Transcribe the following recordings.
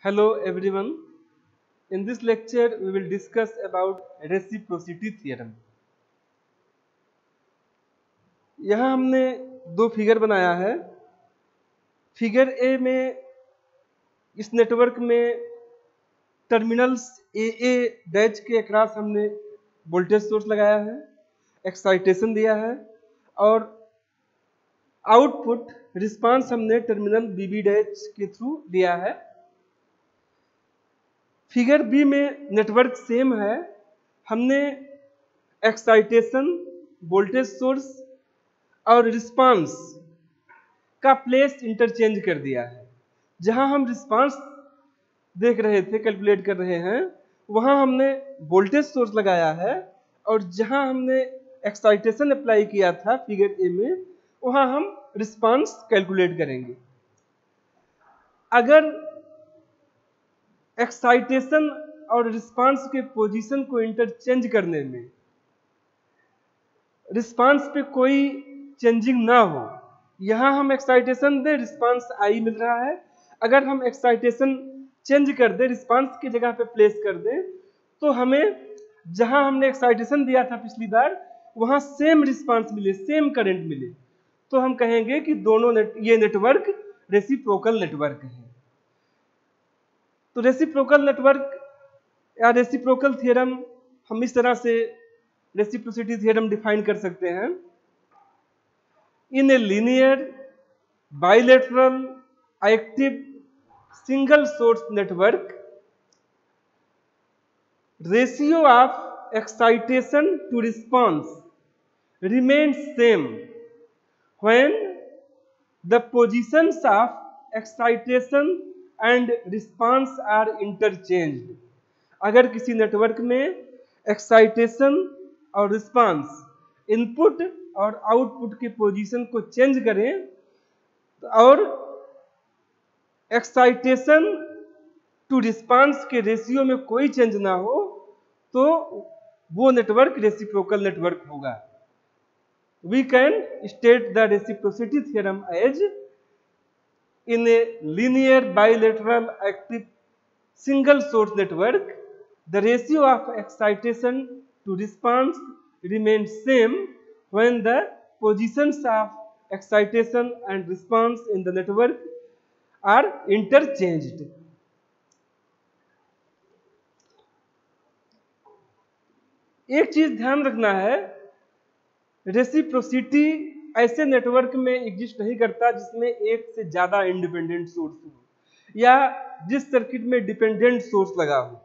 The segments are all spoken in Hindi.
Hello everyone. In this lecture we will discuss about reciprocity theorem. यहाँ हमने दो फिगर बनाया है। फिगर ए में इस नेटवर्क में टर्मिनल्स ए डैच के अक्रॉस हमने वोल्टेज सोर्स लगाया है, एक्साइटेशन दिया है और आउटपुट रिस्पांस हमने टर्मिनल बी डैच के थ्रू दिया है। फिगर बी में नेटवर्क सेम है, हमने एक्साइटेशन, वोल्टेज सोर्स और रिस्पांस का प्लेस इंटरचेंज कर दिया है। जहां हम रिस्पांस देख रहे थे, कैलकुलेट कर रहे हैं, वहां हमने वोल्टेज सोर्स लगाया है और जहां हमने एक्साइटेशन अप्लाई किया था फिगर ए में, वहां हम रिस्पांस कैलकुलेट करेंगे। अगर एक्साइटेशन और रिस्पांस के पोजीशन को इंटरचेंज करने में रिस्पांस पे कोई चेंजिंग ना हो, यहां हम एक्साइटेशन दे रिस्पांस आई मिल रहा है। अगर हम एक्साइटेशन चेंज कर दे, रिस्पांस की जगह पे प्लेस कर दे, तो हमें जहां हमने एक्साइटेशन दिया था पिछली बार, वहां सेम रिस्पांस मिले, सेम करंट मिले, तो हम कहेंगे कि दोनों ये नेटवर्क रेसिप्रोकल नेटवर्क है। तो रेसिप्रोकल नेटवर्क या रेसिप्रोकल थ्योरम हम इस तरह से रेसिप्रोसिटी थ्योरम डिफाइन कर सकते हैं। In a linear bilateral active single source network, ratio of excitation to response remains same when the positions of excitation and response are interchanged. अगर किसी नेटवर्क में एक्साइटेशन और रिस्पांस, इनपुट और आउटपुट के पोजीशन को चेंज करें और एक्साइटेशन टू रिस्पांस के रेशियो में कोई चेंज ना हो, तो वो नेटवर्क रेसिप्रोकल नेटवर्क होगा। We can state the reciprocity theorem as in a linear bilateral active single source network, the ratio of excitation to response remains same when the positions of excitation and response in the network are interchanged. एक चीज ध्यान रखना है, रेसिप्रोसिटी ऐसे नेटवर्क में एग्जिस्ट नहीं करता जिसमें एक से ज्यादा इंडिपेंडेंट सोर्स हो या जिस सर्किट में डिपेंडेंट सोर्स लगा हो।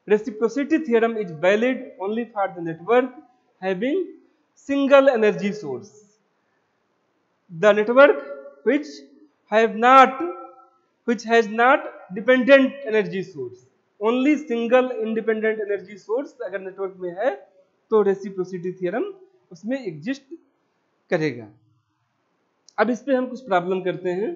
Reciprocity theorem is valid only for the network having single energy source. The network which has not dependent energy source, only single independent energy source अगर नेटवर्क में है तो रेसिप्रोसिटी थ्योरम उसमें एग्जिस्ट करेगा। अब इस पे हम कुछ प्रॉब्लम करते हैं।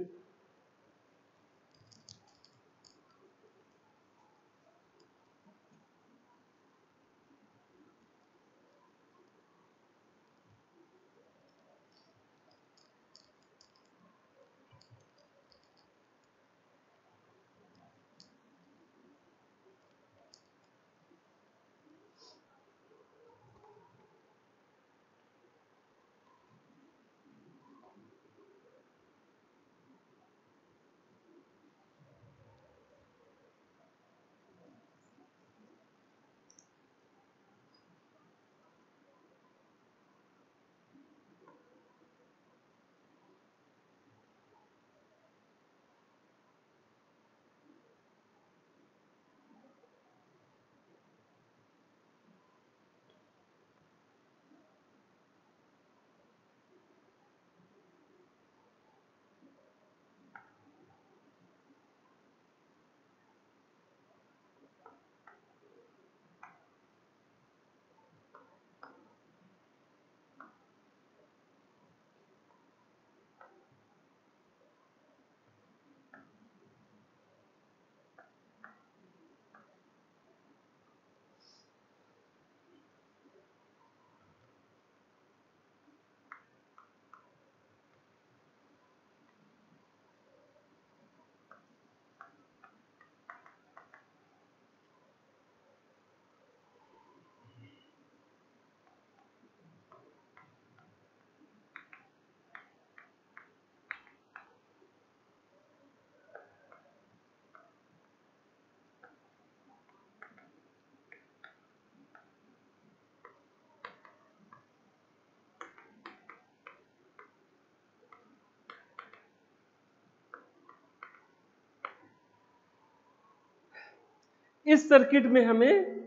इस सर्किट में हमें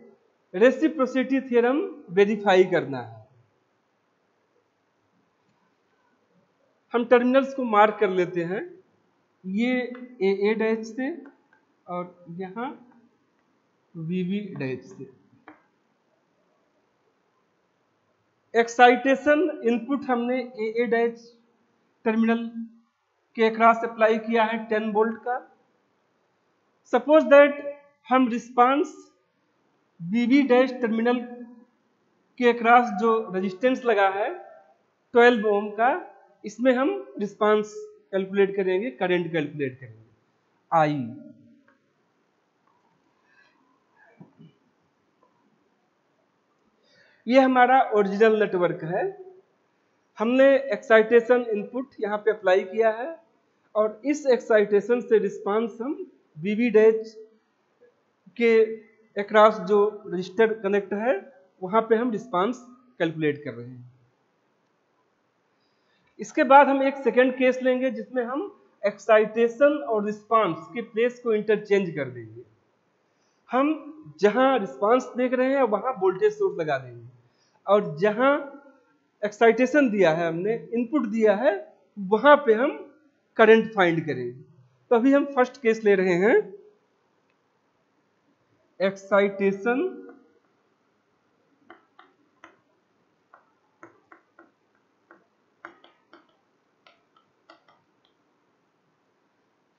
रेसिप्रोसिटी थ्योरम वेरीफाई करना है। हम टर्मिनल्स को मार्क कर लेते हैं, ये AA डैश से और यहाँ VB डैश से। एक्साइटेशन इनपुट हमने AA डैश टर्मिनल के अक्रॉस अप्लाई किया है 10 वोल्ट का। सपोज दैट हम रिस्पांस VB डैश टर्मिनल के अक्रॉस जो रेजिस्टेंस लगा है 12 ओम का, इसमें हम रिस्पांस कैलकुलेट करेंगे, करंट कैलकुलेट करेंगे I। ये हमारा ओरिजिनल नेटवर्क है। हमने एक्साइटेशन इनपुट यहाँ पे अप्लाई किया है और इस एक्साइटेशन से रिस्पांस हम VB डैश के अक्रॉस जो रजिस्टर कनेक्ट है वहां पे हम रिस्पांस कैलकुलेट कर रहे हैं। इसके बाद हम एक सेकेंड केस लेंगे जिसमें हम एक्साइटेशन और रिस्पांस के प्लेस को इंटरचेंज कर देंगे। हम जहां रिस्पांस देख रहे हैं वहां वोल्टेज सोर्स लगा देंगे और जहां एक्साइटेशन दिया है, हमने इनपुट दिया है, वहां पे हम करंट फाइंड करेंगे। तो अभी हम फर्स्ट केस ले रहे हैं, excitation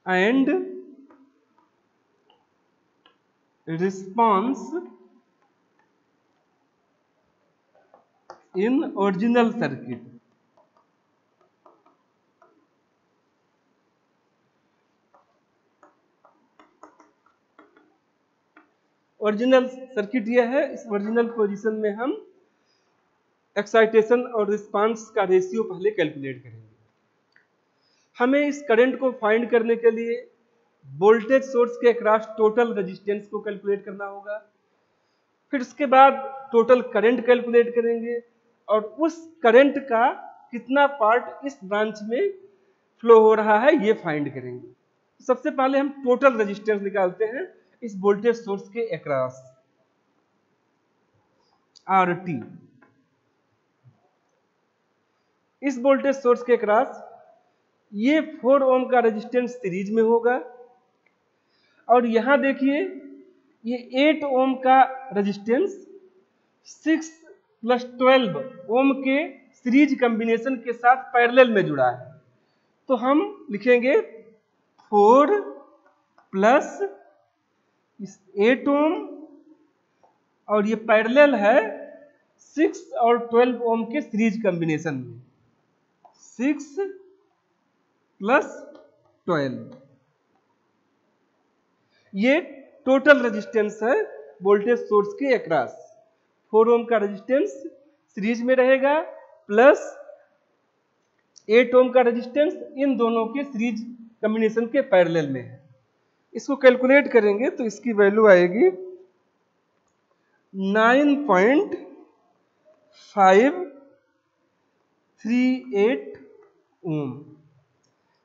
and response in original circuit. Original circuit यह है, इस ओरिजिनल पोजीशन में हम एक्साइटेशन और रिस्पांस का रेशियो पहले कैलकुलेट करेंगे। हमें इस करंट को फाइंड करने के लिए वोल्टेज सोर्स के अक्रॉस टोटल रेजिस्टेंस को कैलकुलेट करना होगा, फिर उसके बाद टोटल करंट कैलकुलेट करेंगे और उस करंट का कितना पार्ट इस ब्रांच में फ्लो हो रहा है ये फाइंड करेंगे। सबसे पहले हम टोटल रेजिस्टेंस निकालते हैं इस वोल्टेज सोर्स के अक्रॉस, RT। इस वोल्टेज सोर्स के अक्रॉस ये 4 ओम का रेजिस्टेंस सीरीज में होगा और यहां देखिए ये 8 ओम का रेजिस्टेंस 6 + 12 ओम के सीरीज कॉम्बिनेशन के साथ पैरेलल में जुड़ा है। तो हम लिखेंगे 4 + 8 ओम और ये पैरेलल है 6 और 12 ओम के सीरीज कॉम्बिनेशन में, 6 + 12। ये टोटल रेजिस्टेंस है वोल्टेज सोर्स के अक्रॉस। 4 ओम का रेजिस्टेंस सीरीज में रहेगा प्लस 8 ओम का रेजिस्टेंस इन दोनों के सीरीज कॉम्बिनेशन के पैरेलल में है। इसको कैलकुलेट करेंगे तो इसकी वैल्यू आएगी 9.538 ओम।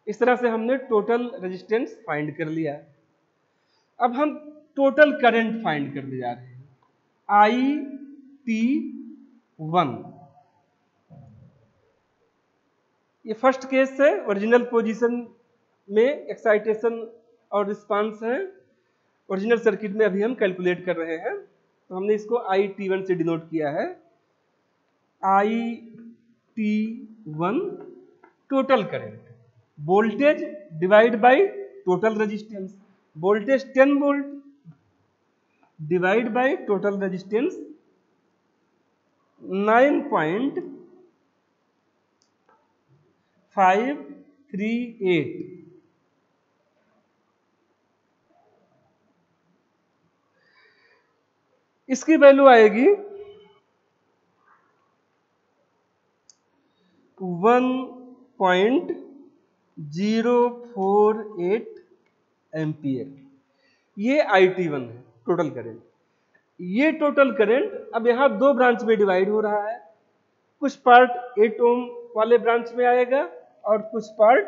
इस तरह से हमने टोटल रेजिस्टेंस फाइंड कर लिया। अब हम टोटल करंट फाइंड करने जा रहे हैं, IT1। ये फर्स्ट केस है, ओरिजिनल पोजीशन में एक्साइटेशन और रिस्पांस है ओरिजिनल सर्किट में, अभी हम कैलकुलेट कर रहे हैं। तो हमने इसको IT1 से डिनोट किया है। IT1 total current, voltage divide by total resistance. Voltage 10 volt divide by total resistance 9.538। इसकी वैल्यू आएगी 1.048 एम्पियर। ये IT1 है टोटल करंट। ये टोटल करंट अब यहां दो ब्रांच में डिवाइड हो रहा है, कुछ पार्ट 8 ओम वाले ब्रांच में आएगा और कुछ पार्ट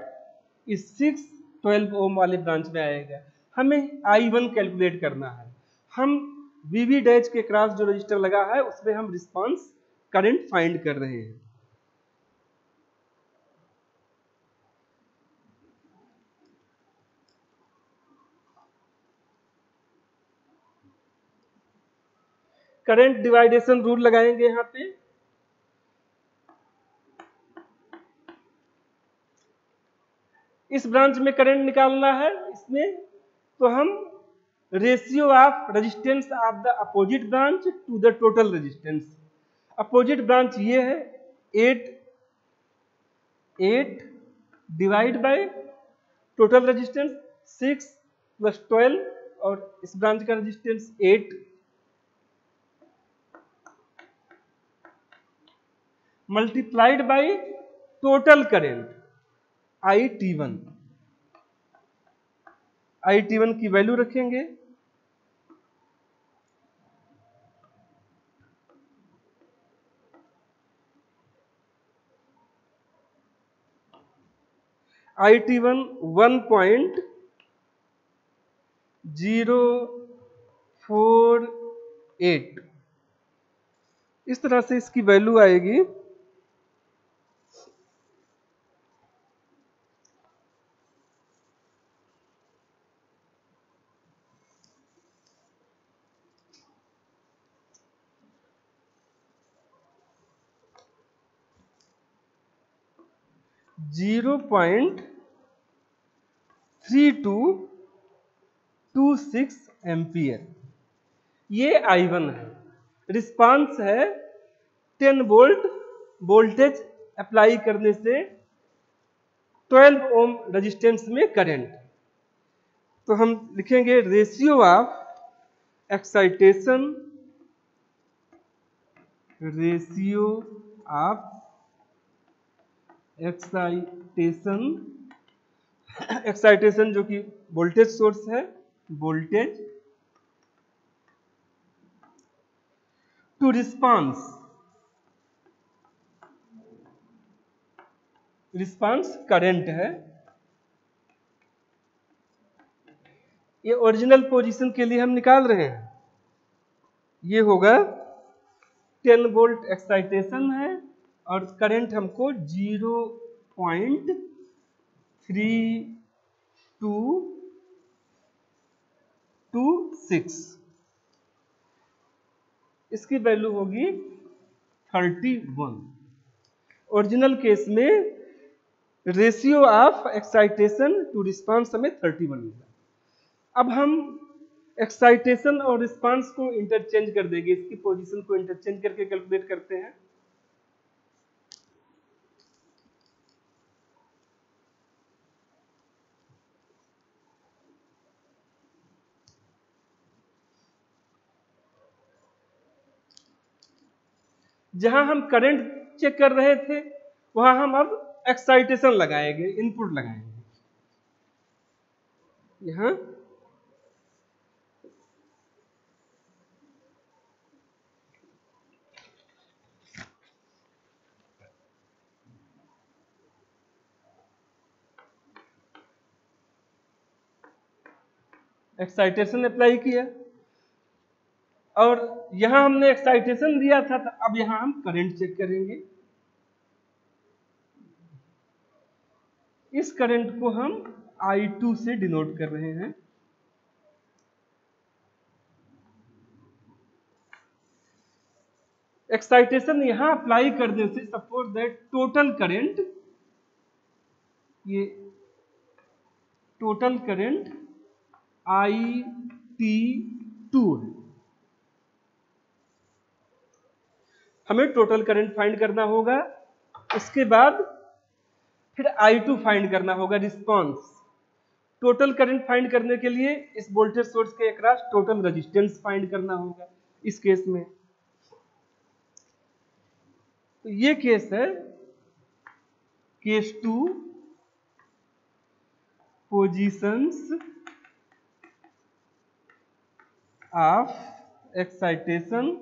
इस 6-12 ओम वाले ब्रांच में आएगा। हमें I1 कैलकुलेट करना है। हम VV डैश के क्रॉस जो रजिस्टर लगा है उसमें हम रिस्पांस करंट फाइंड कर रहे हैं। करंट डिवाइडेशन रूल लगाएंगे यहाँ पे। इस ब्रांच में करंट निकालना है इसमें, तो हम ratio of resistance of the opposite branch to the total resistance. Opposite branch ये है 8 divide by total resistance 6 plus 12 और इस ब्रांच का resistance 8 multiplied by total current IT1। IT1 की वैल्यू रखेंगे IT1 1.048। इस तरह से इसकी वैल्यू आएगी। (0.3226 एम्पियर। ये I1 है। रिस्पांस है 10 वोल्ट वोल्टेज अप्लाई करने से 12 ओम रेजिस्टेंस में करंट। तो हम लिखेंगे रेशियो ऑफ एक्साइटेशन एक्साइटेशन जो कि वोल्टेज सोर्स है, वोल्टेज टू रिस्पांस करंट है। ये ओरिजिनल पोजीशन के लिए हम निकाल रहे हैं। ये होगा 10 वोल्ट एक्साइटेशन है और करंट हमको 0.3226, इसकी वैल्यू होगी 31। ओरिजिनल केस में ratio of excitation to response हमें 31 मिला। अब हम एक्साइटेशन और रिस्पांस को इंटरचेंज कर देंगे, इसकी पोजीशन को इंटरचेंज करके कैलकुलेट करते हैं। जहां हम करंट चेक कर रहे थे वहां हम अब एक्साइटेशन लगाएंगे, इनपुट लगाएंगे। यहां एक्साइटेशन अप्लाई किया और यहां हमने एक्साइटेशन दिया था, तो अब यहां हम करंट चेक करेंगे। इस करंट को हम I2 से डिनोट कर रहे हैं। एक्साइटेशन यहां अप्लाई करने से सपोज दैट टोटल करंट, ये टोटल करंट IT2 है। हमें टोटल करंट फाइंड करना होगा, उसके बाद फिर I2 फाइंड करना होगा, रिस्पांस। टोटल करंट फाइंड करने के लिए इस वोल्टेज सोर्स के अक्रॉस टोटल रेजिस्टेंस फाइंड करना होगा इस केस में। तो ये केस है case 2, positions of excitation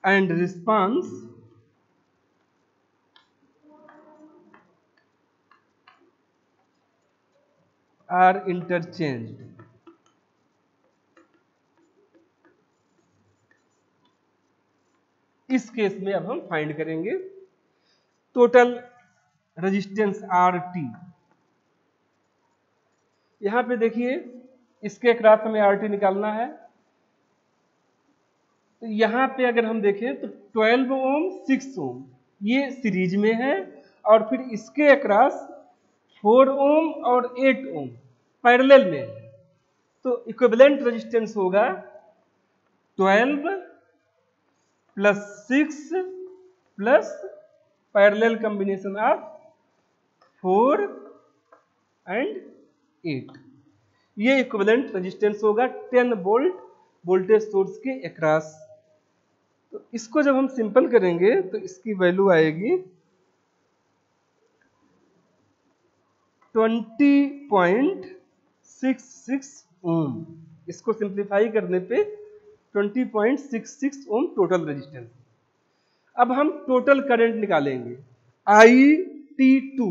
and response are interchanged. इस केस में अब हम फाइंड करेंगे टोटल रेजिस्टेंस आर टी। यहां पे देखिए इसके अक्रॉस हमें आर टी निकालना है। तो यहां पे अगर हम देखें तो 12 ओम 6 ओम ये सीरीज में है, और फिर इसके अक्रॉस 4 ओम और 8 ओम पैरेलल में है। तो इक्विवेलेंट रेजिस्टेंस होगा 12 plus 6 plus parallel combination of 4 and 8। ये इक्विवेलेंट रेजिस्टेंस होगा 10 वोल्ट वोल्टेज सोर्स के अक्रॉस। तो इसको जब हम सिंपल करेंगे तो इसकी वैल्यू आएगी 20.66 ओम। इसको सिंप्लीफाई करने पे 20.66 ओम टोटल रेजिस्टेंस। अब हम टोटल करंट निकालेंगे IT2।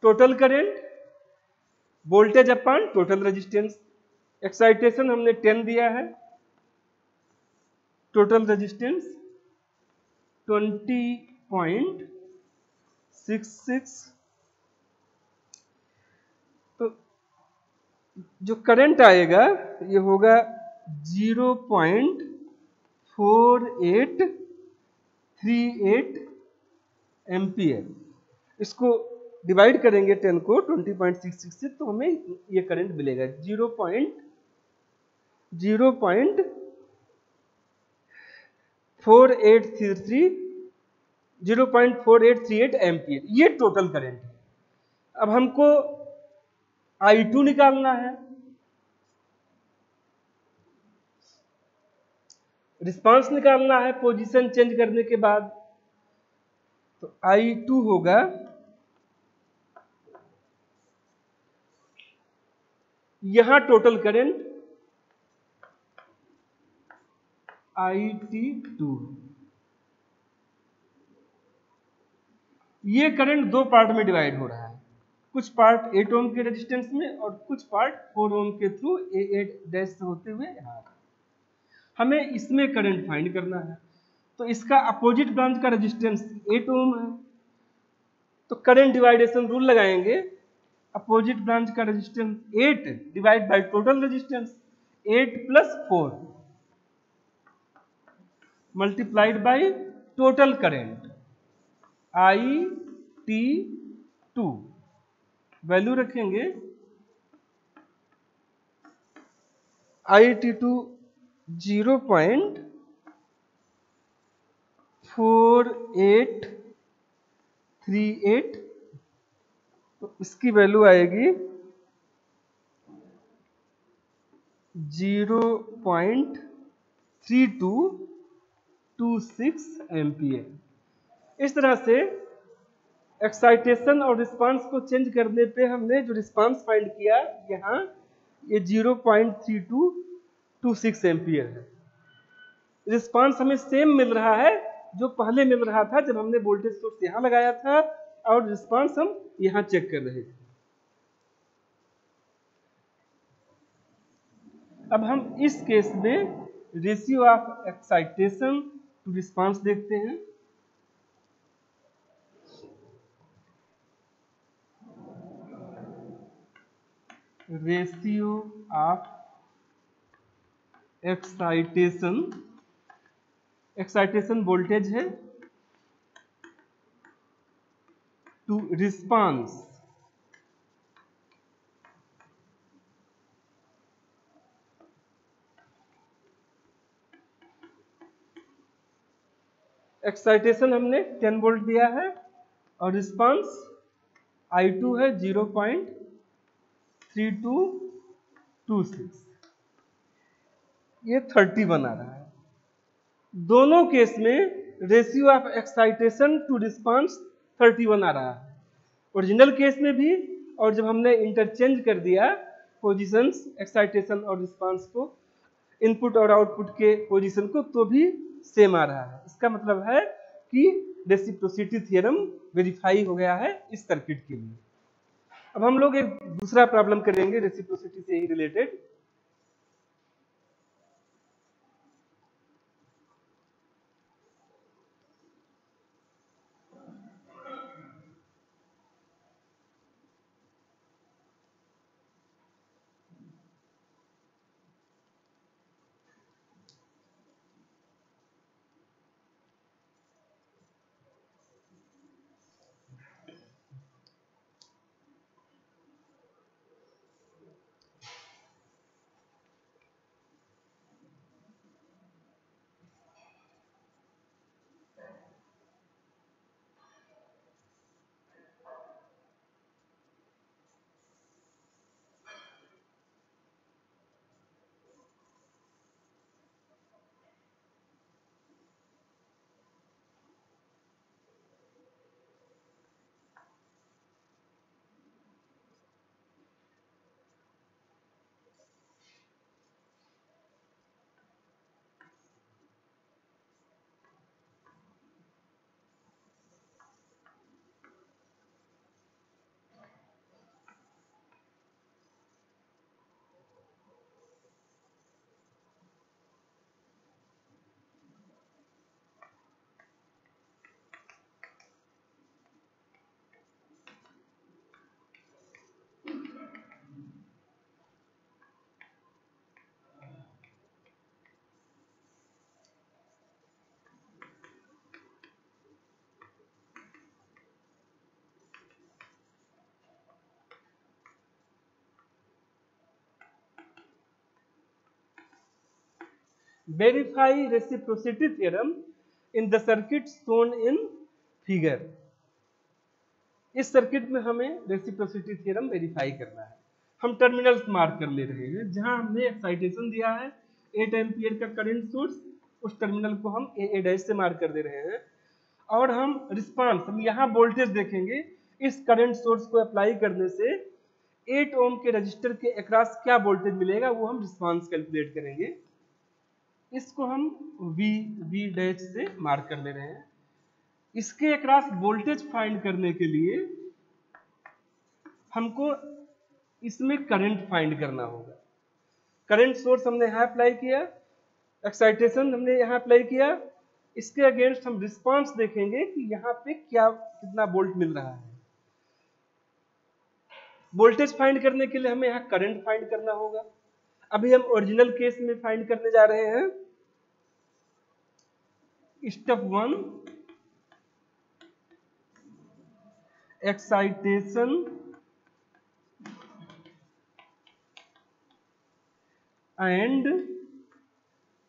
Total current voltage upon total resistance. Excitation हमने 10 दिया है, टोटल रेजिस्टेंस 20.66। तो जो करंट आएगा ये होगा 0.4838 एम्पियर। इसको डिवाइड करेंगे 10 को 20.66 से, तो हमें ये करंट मिलेगा 0.4838 एम्पियर। ये टोटल करंट है। अब हमको I2 निकालना है। रिस्पांस निकालना है पोजीशन चेंज करने के बाद। तो I2 होगा यहां टोटल करंट IT2। ये करंट दो पार्ट में डिवाइड हो रहा है, कुछ पार्ट 8 ओम के रेजिस्टेंस में और कुछ पार्ट 4 ओम के थ्रू A8 डैश से होते हुए यहाँ। हमें इसमें करंट फाइंड करना है। तो इसका अपोजिट ब्रांच का रेजिस्टेंस 8 ओम है। तो करंट डिवाइडेशन रूल लगाएंगे। अपोजिट ब्रांच का resistance 8 divide by total resistance 8 plus 4 multiplied by total current IT2। Value रखेंगे IT2 0.4838। तो इसकी वैल्यू आएगी 0.3226 एम्पियर। इस तरह से एक्साइटेशन और रिस्पांस को चेंज करने पे हमने जो रिस्पांस फाइंड किया यहाँ ये 0.3226 एम्पियर है। रिस्पांस हमें सेम मिल रहा है जो पहले मिल रहा था जब हमने वोल्टेज सोर्स यहाँ लगाया था, और रिस्पांस हम यहाँ चेक कर रहे थे। अब हम इस केस में ratio of excitation to response देखते हैं। रेशियो ऑफ एक्साइटेशन वोल्टेज है टू रिस्पांस। एक्साइटेशन हमने 10 वोल्ट दिया है और रिस्पांस I2 है 0.3226। ये 31 आ रहा है। दोनों केस में ratio of excitation to response 31 आ रहा है, ओरिजिनल केस में भी, और जब हमने इंटरचेंज कर दिया पोजीशंस एक्साइटेशन और रिस्पांस को, इनपुट और आउटपुट के पोजीशन को, तो भी सेम आ रहा है। इसका मतलब है कि रेसिप्रोसिटी थ्योरम वेरीफाई हो गया है इस सर्किट के लिए। अब हम लोग एक दूसरा प्रॉब्लम करेंगे रेसिप्रोसिटी से ही related. Verify reciprocity theorem in the circuit shown in figure। इस सर्किट में हमें रेसिप्रोसिटी थ्योरम वेरीफाई करना है। हम टर्मिनल्स मार्क कर ले रहे हैं जहां हमने एक्साइटेशन दिया है 8 एम्पियर का करंट सोर्स, उस टर्मिनल को हम ए डैश से मार्क कर दे रहे हैं। और हम रिस्पांस, हम यहाँ वोल्टेज देखेंगे, इस करंट सोर्स को अप्लाई करने से 8 ओम के रजिस्टर के अक्रॉस क्या वोल्टेज मिलेगा वो हम रिस्पांस कैलकुलेट करेंगे। इसको हम वी डैश से मार्क कर ले रहे हैं। इसके अक्रॉस वोल्टेज फाइंड करने के लिए हमको इसमें करंट फाइंड करना होगा। करंट सोर्स हमने यहाँ अप्लाई किया, एक्साइटेशन हमने यहाँ अप्लाई किया, इसके अगेंस्ट हम रिस्पांस देखेंगे कि यहाँ पे क्या कितना वोल्ट मिल रहा है। वोल्टेज फाइंड करने के लिए हमें यहाँ करंट फाइंड करना होगा। अभी हम ओरिजिनल केस में फाइंड करने जा रहे हैं। Step 1, excitation and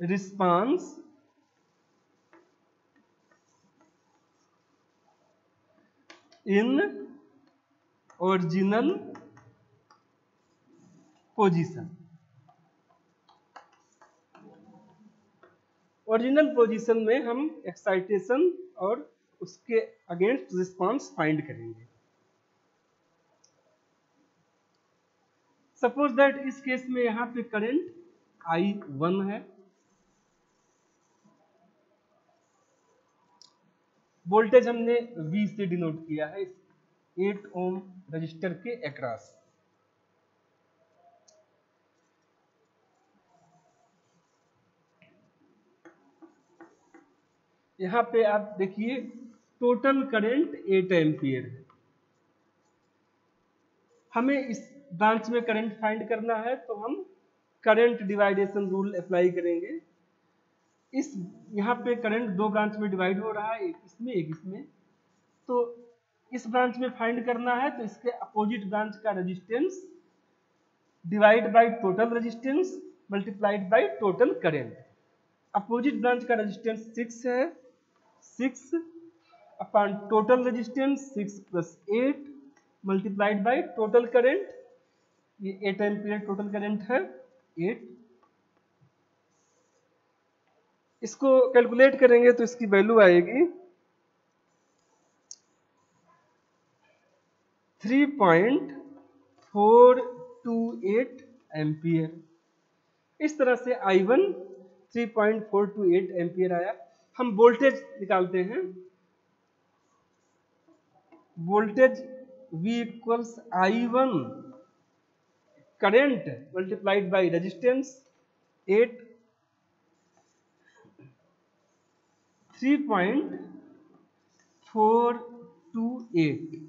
response in original position. Original position में हम एक्साइटेशन और उसके अगेंस्ट रिस्पांस फाइंड करेंगे। सपोज दैट इस केस में यहां पे करंट I1 है, वोल्टेज हमने V से डिनोट किया है 8 ओम रजिस्टर के अक्रॉस। यहां पे आप देखिए टोटल करंट 8 एम्पियर है। हमें इस ब्रांच में करंट फाइंड करना है तो हम करंट डिवाइडेशन रूल अप्लाई करेंगे। इस यहाँ पे करंट दो ब्रांच में डिवाइड हो रहा है, एक इसमें एक इसमें। तो इस ब्रांच में फाइंड करना है तो इसके अपोजिट ब्रांच का resistance divide by total resistance multiplied by total current. Opposite branch का रेजिस्टेंस 6 है, 6 upon total resistance 6 plus 8 multiplied by total current, ये 8 एम्पियर टोटल करंट है 8। इसको कैलकुलेट करेंगे तो इसकी वैल्यू आएगी 3.428 एम्पियर। इस तरह से I1 3.428 एम्पियर आया। हम वोल्टेज निकालते हैं। Voltage V equals I1 current multiplied by resistance 8 3.428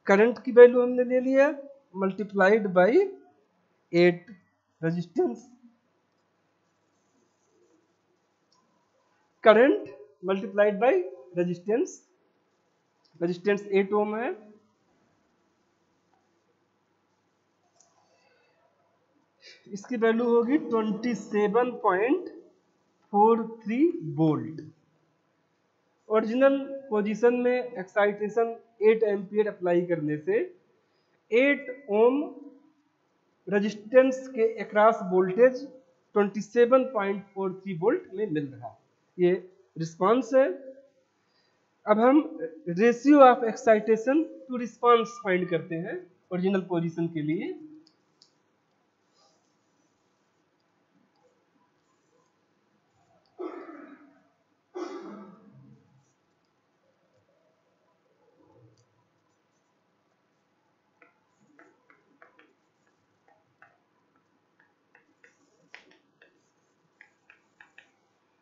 current की वैल्यू हमने ले लिया multiplied by 8 resistance. Current multiplied by resistance, resistance 8 ohm है। इसकी वैल्यू होगी 27.43 वोल्ट। ओरिजिनल पोजीशन में एक्साइटेशन 8 एम्पियर अप्लाई करने से 8 ओम रेजिस्टेंस के अक्रॉस वोल्टेज 27.43 वोल्ट में मिल रहा है। ये रिस्पांस है। अब हम ratio of excitation to response find करते हैं ओरिजिनल पोजीशन के लिए।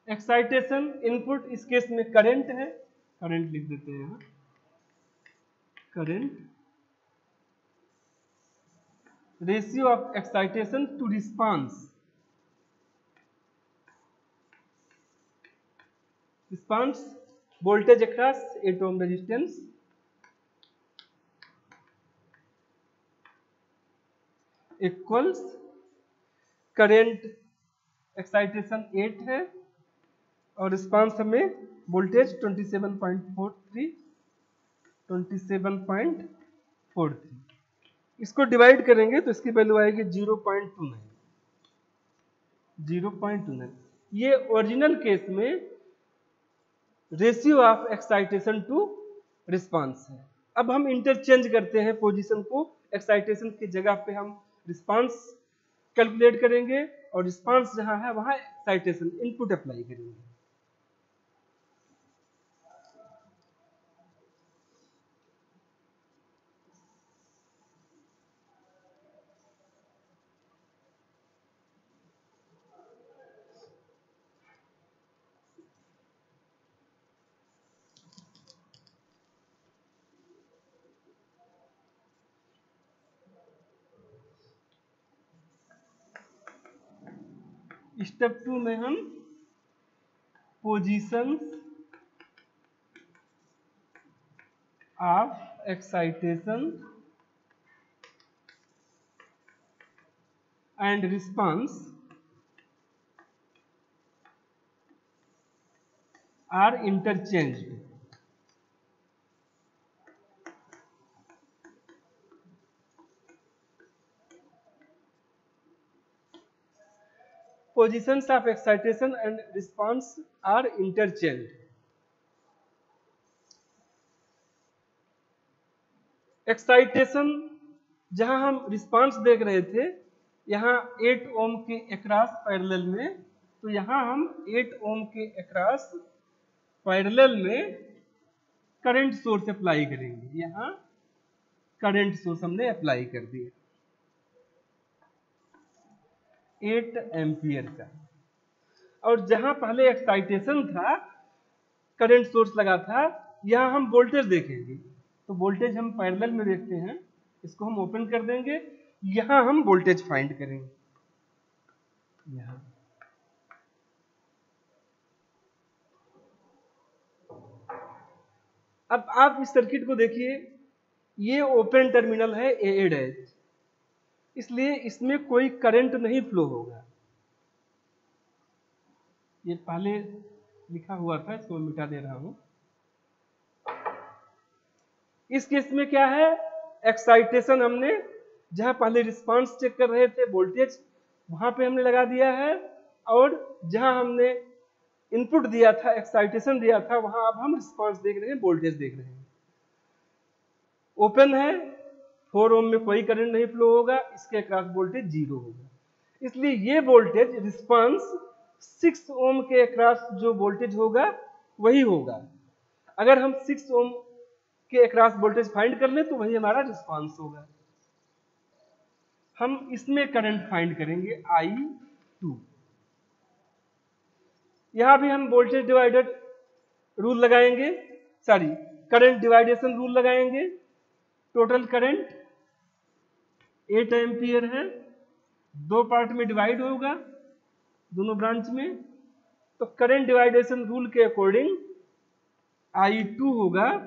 एक्साइटेशन इनपुट इस केस में करंट है, करंट लिख देते हैं यहाँ, current. Ratio of excitation to response, response voltage across 8 ohm resistance equals current excitation 8 है और रिस्पांस हमें वोल्टेज 27.43। इसको डिवाइड करेंगे तो इसकी वैल्यू आएगी 0.29। ये ओरिजिनल केस में ratio of excitation to response है। अब हम इंटरचेंज करते हैं पोजीशन को, एक्साइटेशन की जगह पे हम रिस्पांस कैलकुलेट करेंगे और रिस्पांस जहां है वहां एक्साइटेशन इनपुट अप्लाई करेंगे। स्टेप 2 में हम positions of excitation and response are interchanged. Positions of excitation and response are interchanged. Excitation जहां हम रिस्पांस देख रहे थे यहाँ 8 ओम के अक्रॉस पैरेलल में, तो यहाँ हम 8 ओम के अक्रॉस पैरेलल में करंट सोर्स अप्लाई करेंगे। यहाँ करंट सोर्स हमने अप्लाई कर दिया 8 एम्पियर का। और जहां पहले एक्साइटेशन था, करंट सोर्स लगा था, यहां हम वोल्टेज देखेंगे। तो वोल्टेज हम पैरेलल में देखते हैं, इसको हम ओपन कर देंगे, यहां हम वोल्टेज फाइंड करेंगे। यहां अब आप इस सर्किट को देखिए, ये ओपन टर्मिनल है ए डैश, इसलिए इसमें कोई करंट नहीं फ्लो होगा। ये पहले लिखा हुआ था, इसको मैं मिटा दे रहा हूं। इस केस में क्या है, एक्साइटेशन हमने जहां पहले रिस्पांस चेक कर रहे थे वोल्टेज, वहां पे हमने लगा दिया है, और जहां हमने इनपुट दिया था, एक्साइटेशन दिया था, वहां अब हम रिस्पांस देख रहे हैं, वोल्टेज देख रहे हैं। ओपन है, 4 ओम में कोई करंट नहीं फ्लो होगा, इसके अक्रॉस वोल्टेज 0 होगा। इसलिए ये वोल्टेज रिस्पांस 6 ओम के अक्रॉस जो वोल्टेज होगा वही होगा। अगर हम 6 ओम के अक्रॉस वोल्टेज फाइंड कर लें तो वही हमारा रिस्पांस होगा। हम इसमें करंट फाइंड करेंगे I2। यहां भी हम वोल्टेज डिवाइडर रूल लगाएंगे, सॉरी करंट डिवाइडेशन रूल लगाएंगे। टोटल करंट 8 एम्पियर है, 2 पार्ट में डिवाइड होगा दोनों ब्रांच में, तो करंट डिवाइडेशन रूल के अकॉर्डिंग I2 होगा,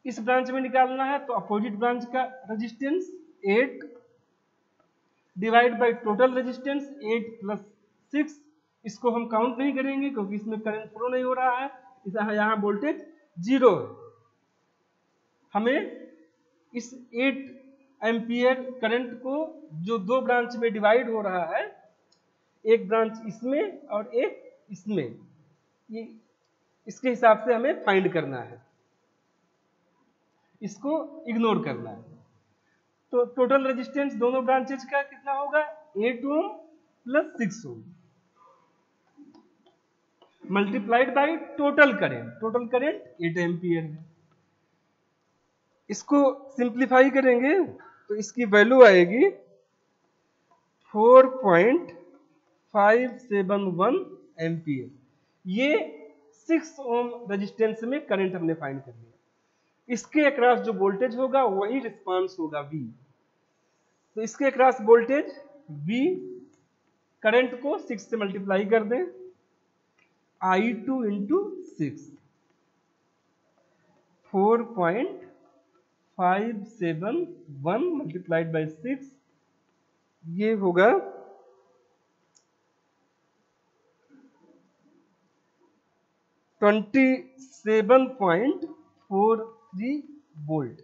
इस ब्रांच में निकालना है तो अपोजिट ब्रांच का resistance 8 divide by total resistance 8 plus 6। इसको हम काउंट नहीं करेंगे क्योंकि इसमें करंट फ्लो नहीं हो रहा है, यहाँ वोल्टेज 0 है। हमें इस 8 एम्पियर करंट को जो 2 ब्रांच में डिवाइड हो रहा है, एक ब्रांच इसमें और एक इसमें, ये इसके हिसाब से हमें फाइंड करना है, इसको इग्नोर करना है। तो टोटल रेजिस्टेंस दोनों ब्रांचेज का कितना होगा, 8 ohm plus 6 ohm multiplied by total current. Total current 8 ampere है। इसको सिंप्लीफाई करेंगे तो इसकी वैल्यू आएगी 4.571 एम्पियर। ये 6 ओम रेजिस्टेंस में करंट हमने फाइंड कर लिया। इसके अक्रॉस जो वोल्टेज होगा वही रिस्पांस होगा V। तो इसके अक्रॉस वोल्टेज V, करंट को 6 से मल्टीप्लाई कर दें, I2 इंटू 6, 4.571 मल्टीप्लाइड बाई 6, ये होगा 27.43 वोल्ट।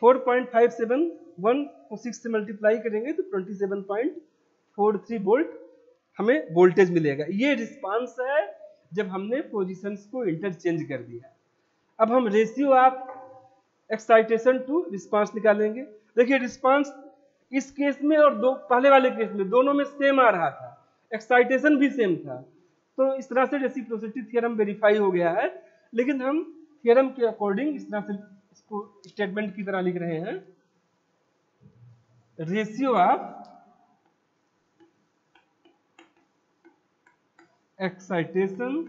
4.571 को 6 से मल्टीप्लाई करेंगे तो 27.43 वोल्ट हमें वोल्टेज मिलेगा। ये रिस्पांस है जब हमने पोजीशंस को इंटरचेंज कर दिया। अब हम ratio of excitation to response निकालेंगे। देखिए रिस्पांस इस केस में और पहले वाले केस में दोनों में सेम आ रहा था, एक्साइटेशन भी सेम था, तो इस तरह से रेसिप्रोसिटी थ्योरम वेरीफाई हो गया है। लेकिन हम थ्योरम के अकॉर्डिंग इस तरह से इसको स्टेटमेंट की तरह लिख रहे हैं, रेशियो ऑफ एक्साइटेशन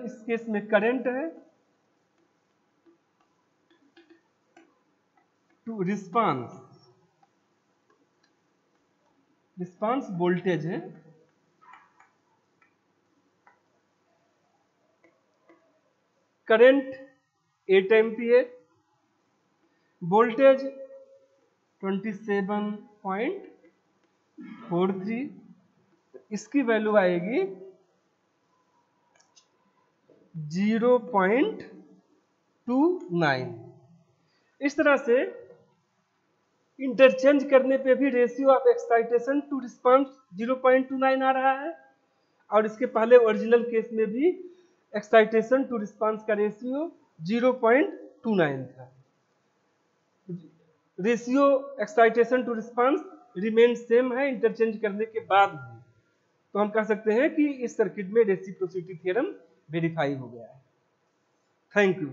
इस केस में करंट है टू रिस्पांस वोल्टेज है। करंट 8 एम्पियर, वोल्टेज 27.43, इसकी वैल्यू आएगी 0.29। इस तरह से इंटरचेंज करने पे भी ratio of excitation to response 0.29 आ रहा है, और इसके पहले ओरिजिनल केस में भी एक्साइटेशन टू रिस्पांस का रेशियो 0.29 था। Ratio excitation to response remain same है इंटरचेंज करने के बाद भी। तो हम कह सकते हैं कि इस सर्किट में रेसिप्रोसिटी थ्योरम वेरीफाई हो गया है। Thank you.